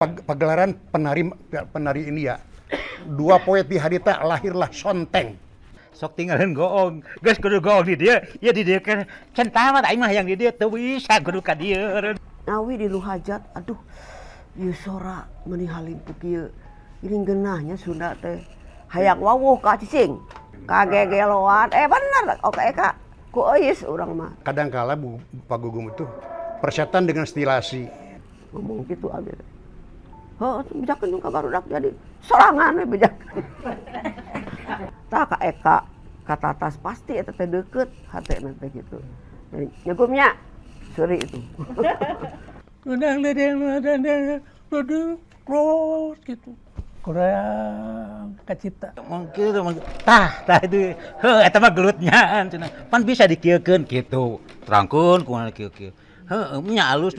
Pagelaran penari ini ya, dua poet di hadita lahirlah Sonteng. Sok tinggalin goong, geus kudu goong di dia, ya di dia kan centah mah aing mah yang di dia teu bisa kudu ka dieu. Nawi di lu hajat, aduh, ieu sora meuni halimpu kieu. Ini geunahnya Sunda teh. Hayak wawuh ka cicing. Kagegeloan, bener, oke Kak. Ku eus urang mah. Kadangkala Pak Gugum itu persetan dengan stilasi. Ngomong gitu abis. Oh, bejakeun jeung ka barudak jadi sorangan we bejakeun. Tah ka Eka, ka Tatas pasti eta teh deukeut hatena teh kitu. Jadi nyegumnya seuri itu. Ledeng terus gitu. Kurang kacipta. Mungkin tah itu eta mah gelutnyaan cenah. Pan bisa dikieukeun kitu. Terangkeun kumaha kieu-kieu. Heuh nya alus.